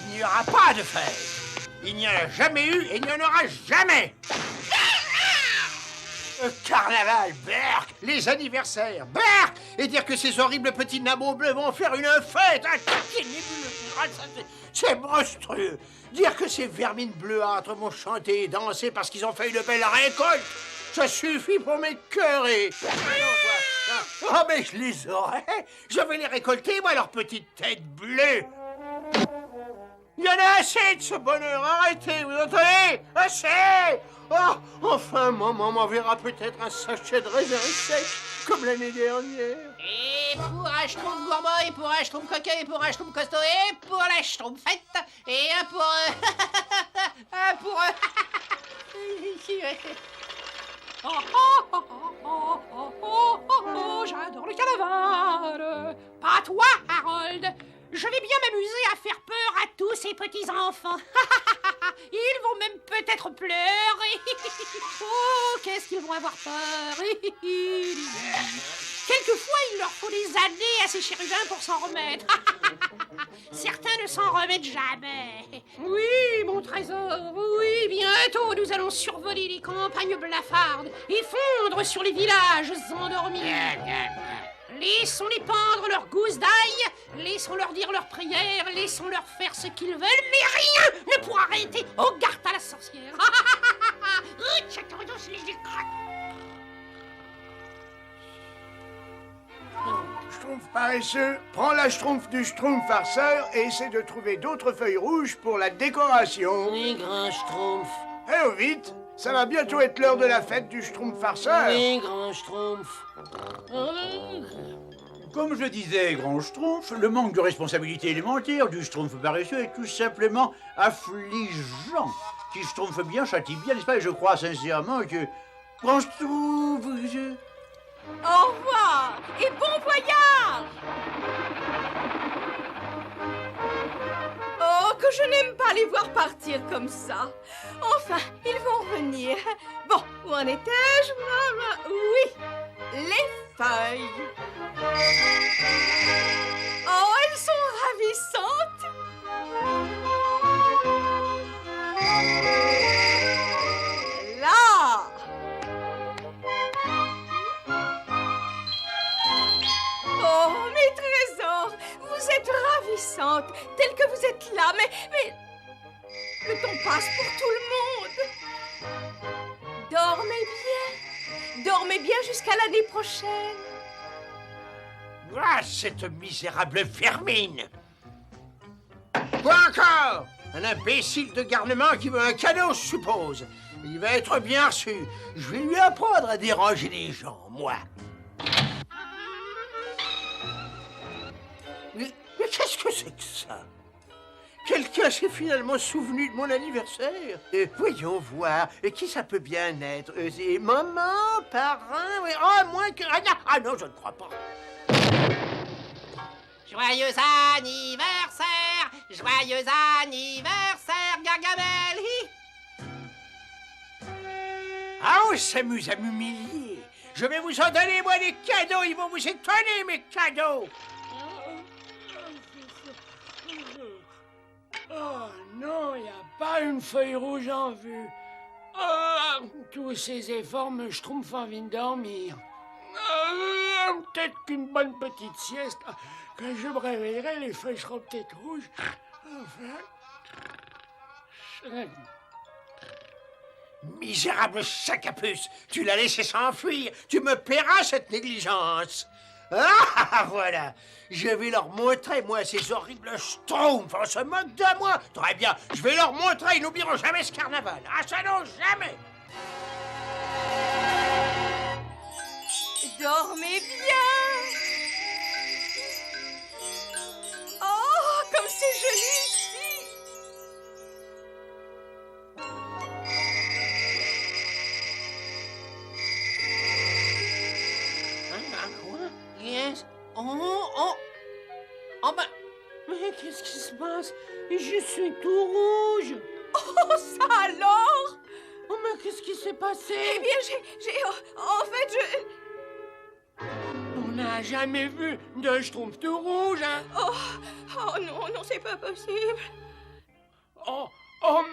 Il n'y aura pas de fête. Il n'y en a jamais eu et il n'y en aura jamais. Carnaval, Berk. Les anniversaires, Berk. Et dire que ces horribles petits nabeaux bleus vont faire une fête. C'est monstrueux. Dire que ces vermines bleuâtres vont chanter et danser parce qu'ils ont fait une belle récolte, ça suffit pour m'écœurer. Oh, mais je les aurai. Je vais les récolter, moi, leurs petites têtes bleues. Il y en a assez de ce bonheur. Arrêtez, vous entendez? Assez. Oh, enfin, maman m'enverra peut-être un sachet de raisins secs, comme l'année dernière. Et pour un schtroumpf gourmand, et pour un schtroumpf coquin, et pour un schtroumpf costaud, et pour la schtroumpfette, et un pour... un pour... J'adore le carnaval. Pas toi, Harold. Je vais bien m'amuser à faire peur à tous ces petits-enfants. Ils vont même peut-être pleurer. Oh, qu'est-ce qu'ils vont avoir peur. Quelquefois, il leur faut des années à ces chérubins pour s'en remettre. Certains ne s'en remettent jamais. Oui, mon trésor, oui, bientôt nous allons survoler les campagnes blafardes et fondre sur les villages endormis. Laissons-les pendre leurs gousses d'ail, laissons-leur dire leurs prières, laissons-leur faire ce qu'ils veulent, mais rien ne pourra arrêter Hogarth à la sorcière. Schtroumpf paresseux, prends la schtroumpf du schtroumpf farceur et essaie de trouver d'autres feuilles rouges pour la décoration. Oui, grand schtroumpf. Eh, oh, vite, ça va bientôt être l'heure de la fête du schtroumpf farceur. Oui, grand schtroumpf. Comme je disais, grand schtroumpf, le manque de responsabilité élémentaire du schtroumpf paresseux est tout simplement affligeant. Qui schtroumpf bien châtie bien, n'est-ce pas? Et je crois sincèrement que... Grand schtroumpf... Au revoir et bon voyage. Oh, que je n'aime pas les voir partir comme ça. Enfin, ils vont revenir. Bon, où en étais-je? Oui, les feuilles. Oh, elles sont ravissantes. Là. Oh, mes trésors, vous êtes ravissantes, telles que vous êtes là, mais le temps passe pour tout le monde. Dormez bien jusqu'à l'année prochaine. Ah, cette misérable vermine. Quoi encore? Un imbécile de garnement qui veut un cadeau, je suppose. Il va être bien reçu. Je vais lui apprendre à déranger les gens, moi. Mais qu'est-ce que c'est que ça? Quelqu'un s'est finalement souvenu de mon anniversaire. Voyons voir, qui ça peut bien être? C'est maman, parrain, oui. Ah, moins que... Ah non, je ne crois pas. Joyeux anniversaire! Joyeux anniversaire, Gargamel! Ah, on s'amuse à m'humilier. Je vais vous en donner, moi, des cadeaux. Ils vont vous étonner, mes cadeaux. Oh non, il n'y a pas une feuille rouge en vue. Oh, tous ces efforts me schtroumpfent envie de dormir. Peut-être qu'une bonne petite sieste. Quand je me réveillerai, les feuilles seront peut-être rouges. Enfin... Misérable sac à puce, tu l'as laissé s'enfuir. Tu me paieras cette négligence. Ah, voilà. Je vais leur montrer, moi, ces horribles schtroumpfs. On se moque de moi. Très bien, je vais leur montrer. Ils n'oublieront jamais ce carnaval. Ah, ça non, jamais. Dormez bien. Oh, comme c'est joli ici. Yes. Oh, ben... Mais qu'est-ce qui se passe? Je suis tout rouge. Oh, ça alors? Oh, mais qu'est-ce qui s'est passé? Eh bien, en fait, On n'a jamais vu de schtroumpf tout rouge, hein? Oh non, c'est pas possible. Oh,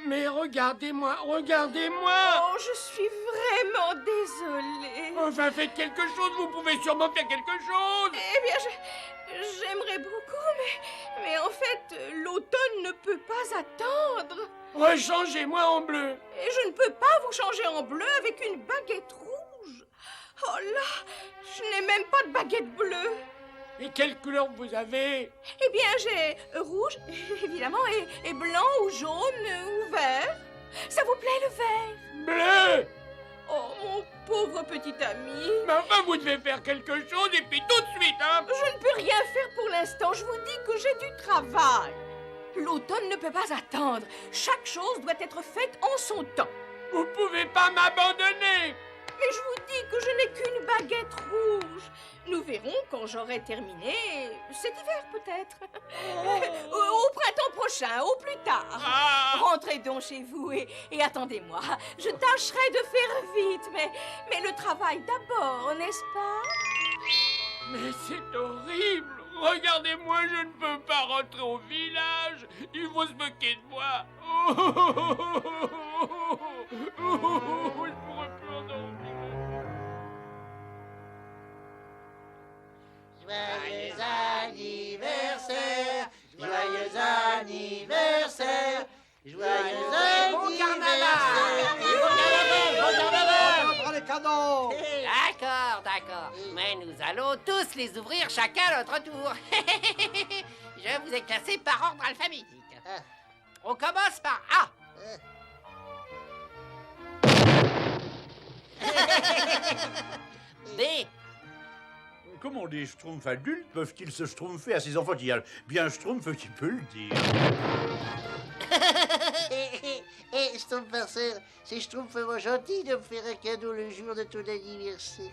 mais regardez-moi. Oh, je suis vraiment désolée. Enfin, faites quelque chose, vous pouvez sûrement faire quelque chose. Eh bien, j'aimerais beaucoup, mais en fait, l'automne ne peut pas attendre. Rechangez-moi en bleu. Et je ne peux pas vous changer en bleu avec une baguette rouge. Oh là, je n'ai même pas de baguette bleue. Et quelle couleur vous avez? Eh bien, j'ai rouge, évidemment, et blanc ou jaune ou vert. Ça vous plaît, le vert? Bleu. Oh, mon pauvre petit ami. Mais enfin, vous devez faire quelque chose et puis tout de suite, hein? Je ne peux rien faire pour l'instant. Je vous dis que j'ai du travail. L'automne ne peut pas attendre. Chaque chose doit être faite en son temps. Vous pouvez pas m'abandonner. Mais je vous dis que je n'ai qu'une baguette rouge. Nous verrons quand j'aurai terminé. Cet hiver, peut-être. Au printemps prochain, au plus tard. Rentrez donc chez vous et attendez-moi. Je tâcherai de faire vite, mais le travail d'abord, n'est-ce pas? Mais c'est horrible. Regardez-moi, je ne peux pas rentrer au village. Il faut se moquer de moi. Je pourrais plus endormir. Joyeux anniversaire, joyeux anniversaire, joyeux anniversaire. Bon carnaval. On prend les cadeaux. D'accord. Mais nous allons tous les ouvrir chacun à notre tour. Je vous ai classés par ordre alphabétique. On commence par A. D. Comment des schtroumpfs adultes peuvent-ils se schtroumpfer à ces enfants? Il y a bien un schtroumpf qui peut le dire. Schtroumpf farceur, c'est Schtroumpf vraiment gentil de me faire un cadeau le jour de ton anniversaire.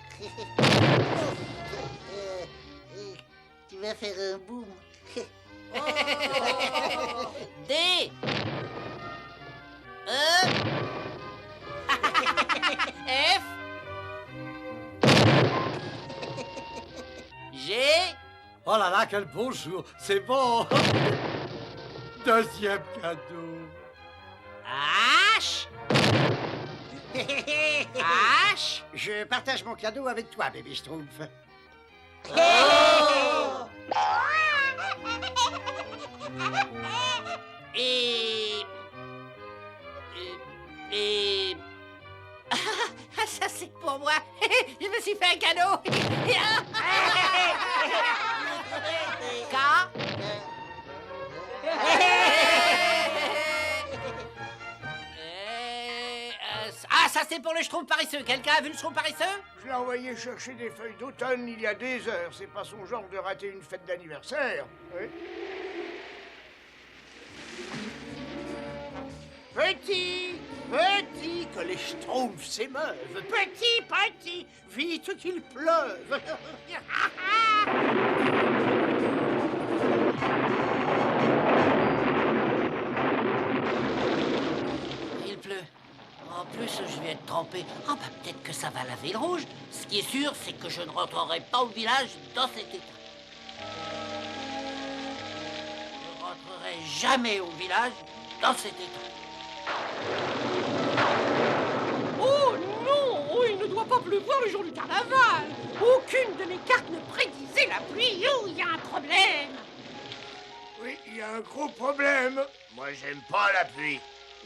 Tu vas faire un boom. D. E. F. G. Oh là là, quel beau jour. C'est bon. Deuxième cadeau. H. H. Je partage mon cadeau avec toi, bébé Schtroumpf. Et... Ah, ça c'est pour moi. Je me suis fait un cadeau. K. Ah, ça c'est pour le schtroumpf paresseux. Quelqu'un a vu le schtroumpf paresseux? Je l'ai envoyé chercher des feuilles d'automne il y a des heures. C'est pas son genre de rater une fête d'anniversaire. Oui. Petit, que les schtroumpfs s'émeuvent. Petit, vite qu'il pleuve. plus, je vais être trempé. Ah, bah, peut-être que ça va laver le rouge. Ce qui est sûr, c'est que je ne rentrerai pas au village dans cet état. Je ne rentrerai jamais au village dans cet état. Oh non! Oh, il ne doit pas pleuvoir le jour du carnaval! Aucune de mes cartes ne prédisait la pluie! Oh, il y a un problème! Oui, il y a un gros problème. Moi, j'aime pas la pluie.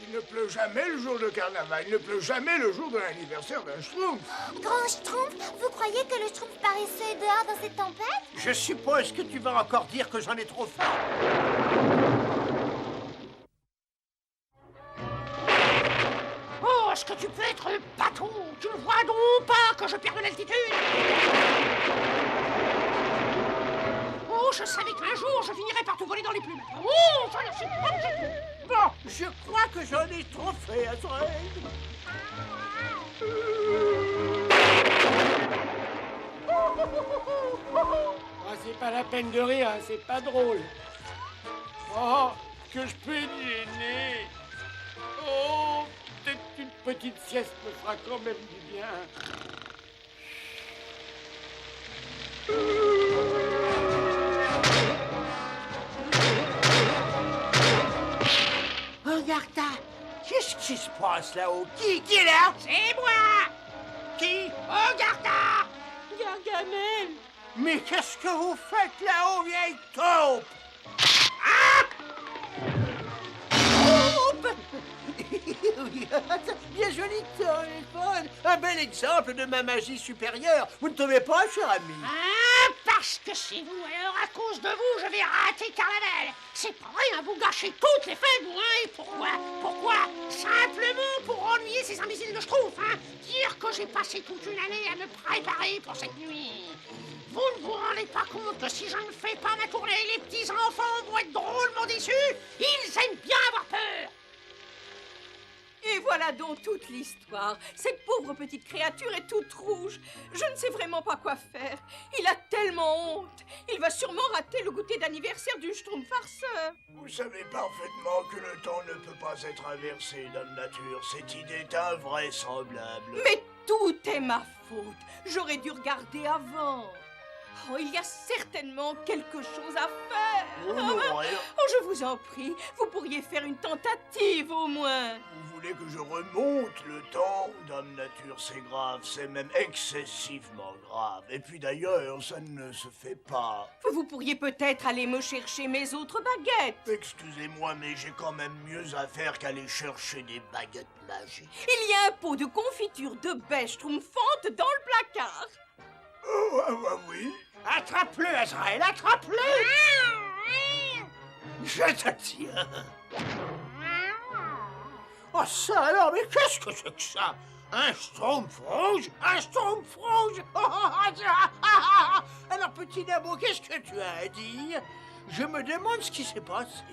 Il ne pleut jamais le jour de carnaval. Il ne pleut jamais le jour de l'anniversaire d'un Schtroumpf. Grand Schtroumpf, vous croyez que le Schtroumpf paraissait dehors dans cette tempête? Je suppose que tu vas encore dire que j'en ai trop faim. Oh, est-ce que tu peux être bateau? Tu ne vois donc pas que je perds de l'altitude? Oh, je savais qu'un jour je finirais par te voler dans les plumes. Oh, je ne suis pas du tout. Bon, je crois que j'en ai trop fait, Azrael. Ah, c'est pas la peine de rire, hein, c'est pas drôle. Oh, que je peux être gêné. Oh, peut-être qu'une petite sieste me fera quand même du bien. Regarde, qu'est-ce qui se passe là-haut? Qui est là? C'est moi! Qui? Regarde! Gargamel! Mais qu'est-ce que vous faites là-haut, vieille taupe? Bien joli téléphone. Un bel exemple de ma magie supérieure. Vous ne trouvez pas, cher ami? Ah, parce que c'est vous, alors à cause de vous, je vais rater carnaval. C'est pas rien, vous gâchez toutes les fêtes, vous, hein, et pourquoi? Pourquoi? Simplement pour ennuyer ces imbéciles de Schtroumpf, hein. Dire que j'ai passé toute une année à me préparer pour cette nuit. Vous ne vous rendez pas compte que si je ne fais pas ma tournée, les petits enfants vont être drôlement déçus? Ils aiment bien avoir peur. Et voilà donc toute l'histoire. Cette pauvre petite créature est toute rouge. Je ne sais vraiment pas quoi faire. Il a tellement honte. Il va sûrement rater le goûter d'anniversaire du Schtroumpf farceur. Vous savez parfaitement que le temps ne peut pas être inversé, Dame Nature. Cette idée est invraisemblable. Mais tout est ma faute. J'aurais dû regarder avant. Oh, il y a certainement quelque chose à faire. Oh, non, rien. Oh, je vous en prie, vous pourriez faire une tentative au moins. Vous voulez que je remonte le temps? Dame Nature, c'est grave, c'est même excessivement grave. Et puis d'ailleurs, ça ne se fait pas. Vous pourriez peut-être aller me chercher mes autres baguettes. Excusez-moi, mais j'ai quand même mieux à faire qu'aller chercher des baguettes magiques. Il y a un pot de confiture de baies schtroumpfantes dans le placard. Oh, ah, oui. Attrape-le, Azrael, attrape-le! Je te tiens. Oh, ça alors, mais qu'est-ce que c'est que ça? Un Schtroumpf rouge? Un Schtroumpf rouge? Alors, petit Nabo, qu'est-ce que tu as à dire? Je me demande ce qui s'est passé.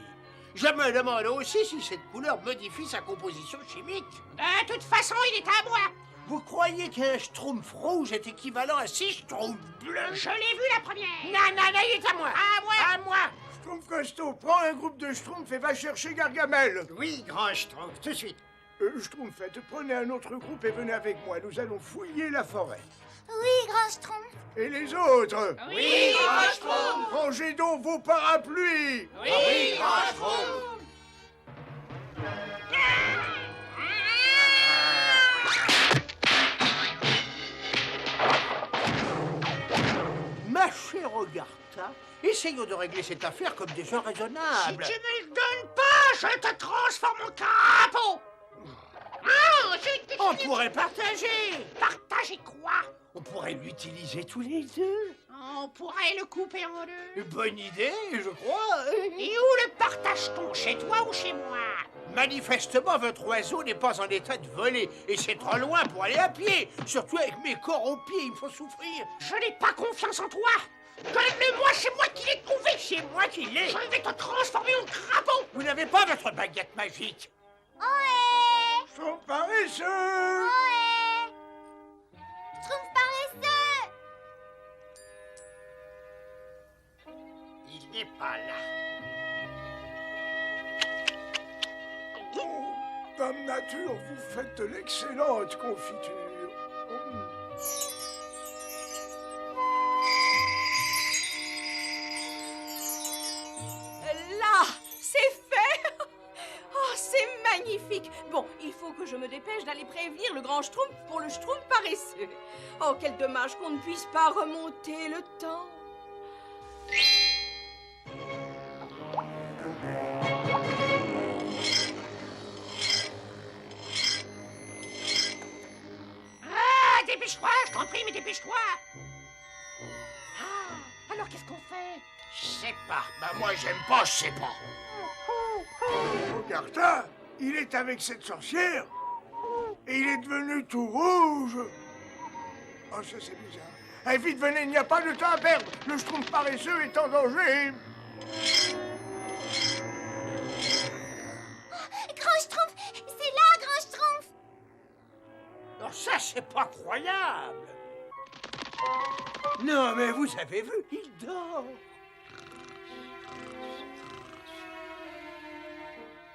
Je me demande aussi si cette couleur modifie sa composition chimique. De toute façon, il est à moi. Vous croyez qu'un Schtroumpf rouge est équivalent à 6 Schtroumpfs bleus? Je l'ai vu la première. Non, il est à moi. À moi. À moi. Schtroumpf Costaud, prends un groupe de Schtroumpf et va chercher Gargamel. Oui, grand Schtroumpf, tout de suite. Schtroumpfette, prenez un autre groupe et venez avec moi. Nous allons fouiller la forêt. Oui, Grand Schtroumpf. Et les autres? Oui, Grand Schtroumpf. Rangez donc vos parapluies. Oui, Grand Schtroumpf. Ma chère Agartha, essayons de régler cette affaire comme des gens Si raisonnables. tu me le donnes pas, je te transforme en crapaud. Ah, On pourrait partager. Partager quoi? On pourrait l'utiliser tous les deux. On pourrait le couper en deux. Une bonne idée, je crois. Et où le partage-t-on? Chez toi ou chez moi? Manifestement, votre oiseau n'est pas en état de voler. Et c'est trop loin pour aller à pied. Surtout avec mes corps aux pieds, il me faut souffrir. Je n'ai pas confiance en toi. Donne-le-moi, c'est moi qui l'ai trouvé. C'est moi qui l'ai. Je vais te transformer en crapaud. Vous n'avez pas votre baguette magique. Ohé! Schtroumpf paresseux. Ohé! Schtroumpf paresseux! Il n'est pas là. Dame Nature, vous faites de l'excellente confiture. Là, c'est fait. Oh, c'est magnifique. Bon, il faut que je me dépêche d'aller prévenir le grand Schtroumpf pour le Schtroumpf paresseux. Oh, quel dommage qu'on ne puisse pas remonter le temps. Ah, dépêche-toi, je t'en prie, mais dépêche-toi. Ah, alors qu'est-ce qu'on fait? Je sais pas. Bah moi j'aime pas, je sais pas. Augartin, il est avec cette sorcière et il est devenu tout rouge. Oh, ça c'est bizarre. Eh, vite, venez, il n'y a pas de temps à perdre. Le Schtroumpf paresseux est en danger. Grand Schtroumpf, c'est là, Grand Schtroumpf. Alors ça, c'est pas croyable. Non, mais vous avez vu, il dort.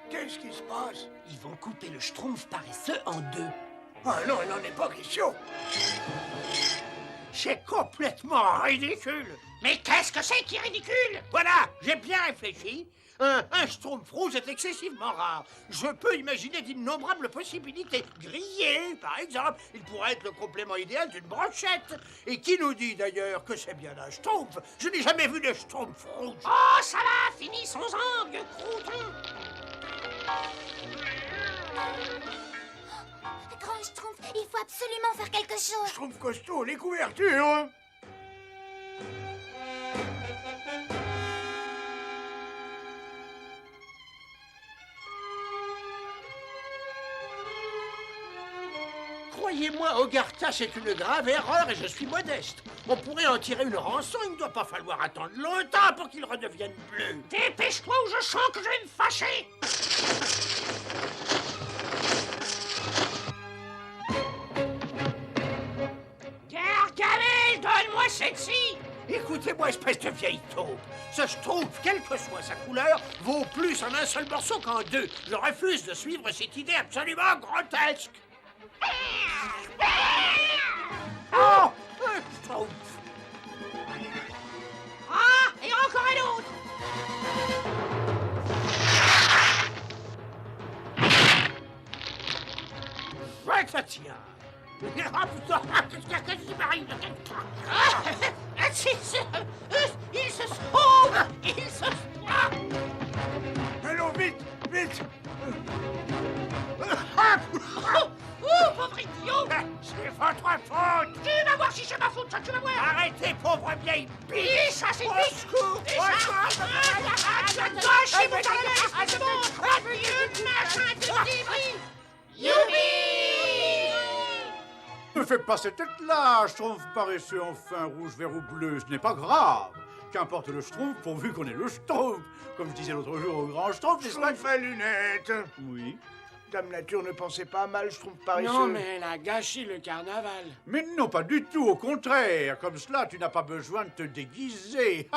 Qu'est-ce qui se passe? Ils vont couper le Schtroumpf paresseux en deux. Ah non, il n'en est pas question. C'est complètement ridicule. Mais qu'est-ce que c'est qui est ridicule? Voilà, j'ai bien réfléchi. Un Schtroumpf rouge est excessivement rare. Je peux imaginer d'innombrables possibilités. Grillé, par exemple, il pourrait être le complément idéal d'une brochette. Et qui nous dit d'ailleurs que c'est bien un Schtroumpf? Je n'ai jamais vu de Schtroumpf rouge. Oh, ça va, finissons-en, vieux crouton. Grand Schtroumpf, il faut absolument faire quelque chose. Schtroumpf costaud, les couvertures. Croyez-moi, Augartin, c'est une grave erreur et je suis modeste. On pourrait en tirer une rançon, il ne doit pas falloir attendre longtemps pour qu'il redevienne bleu. Dépêche-toi ou je sens que je vais me fâcher. Gargamel, donne-moi celle-ci. Écoutez-moi, espèce de vieille taupe. Ce Schtroumpf, quelle que soit sa couleur, vaut plus en un seul morceau qu'en deux. Je refuse de suivre cette idée absolument grotesque. Oh, un Schtroumpf. Ah, et encore un autre. Ouais, ça tient. Ah, putain, qu'est-ce qui m'arrive? Il se sauve. Il se Allons, vite, vite. Oh, pauvre idiot. C'est votre faute. Tu vas voir si c'est ma faute, ça, tu vas voir. Arrêtez, pauvre vieille biche. Et ça, c'est Au biche. secours. Et ça, gâchez mon carnet, c'est bon. Vieux machin de débris. Youpi. Ne fais pas cette tête-là, Schtroumpf paresseux enfin, rouge, vert ou bleu, ce n'est pas grave. Qu'importe le Schtroumpf, pourvu qu'on ait le Schtroumpf. Comme je disais l'autre jour au grand Schtroumpf, n'est-ce pas? Schtroumpf à lunettes. Oui. Dame Nature ne pensait pas mal, Schtroumpf paresseux. Non, mais elle a gâché le carnaval. Mais non, pas du tout, au contraire. Comme cela, tu n'as pas besoin de te déguiser.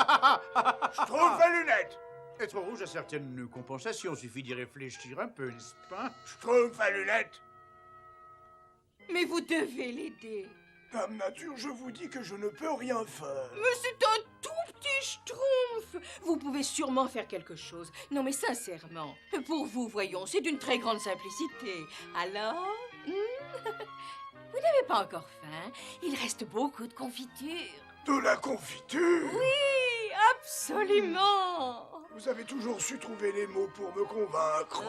Schtroumpf à lunettes. Être rouge a certaines compensations, suffit d'y réfléchir un peu, n'est-ce pas? Schtroumpf à lunettes. Mais vous devez l'aider. Dame Nature, je vous dis que je ne peux rien faire. Mais c'est un tout petit Schtroumpf. Vous pouvez sûrement faire quelque chose. Non, mais sincèrement, pour vous, voyons, c'est d'une très grande simplicité. Alors, vous n'avez pas encore faim. Il reste beaucoup de confiture. De la confiture? Oui, absolument. Vous avez toujours su trouver les mots pour me convaincre.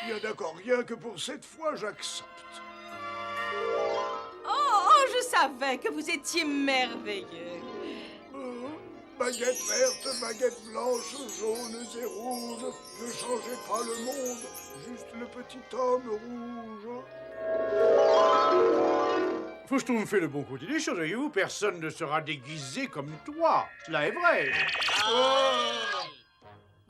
Bien d'accord, rien que pour cette fois, j'accepte. Oh, je savais que vous étiez merveilleux. Baguette verte, baguette blanche, jaunes et rouges. Ne changez pas le monde, juste le petit homme rouge. Faut que je fait le bon côté des choses, voyez-vous. Personne ne sera déguisé comme toi. Cela est vrai.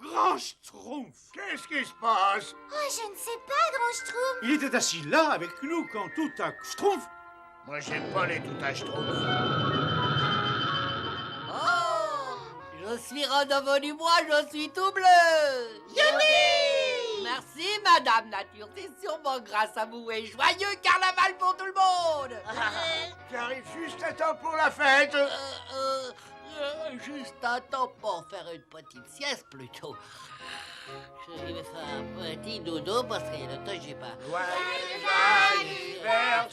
Grand Schtroumpf! Qu'est-ce qui se passe? Oh, je ne sais pas, Grand Schtroumpf. Il était assis là avec nous quand tout à Schtroumpf. Moi, j'aime pas les tout à Schtroumpf. Oh, je suis redevenu moi, je suis tout bleu. Youpi. Merci, Madame Nature. C'est sûrement grâce à vous et joyeux carnaval pour tout le monde. J'arrive juste à temps pour la fête. Juste à temps pour faire une petite sieste plutôt. Je vais faire un petit dodo parce qu'il y a longtemps que j'ai pas. Joyeux anniversaire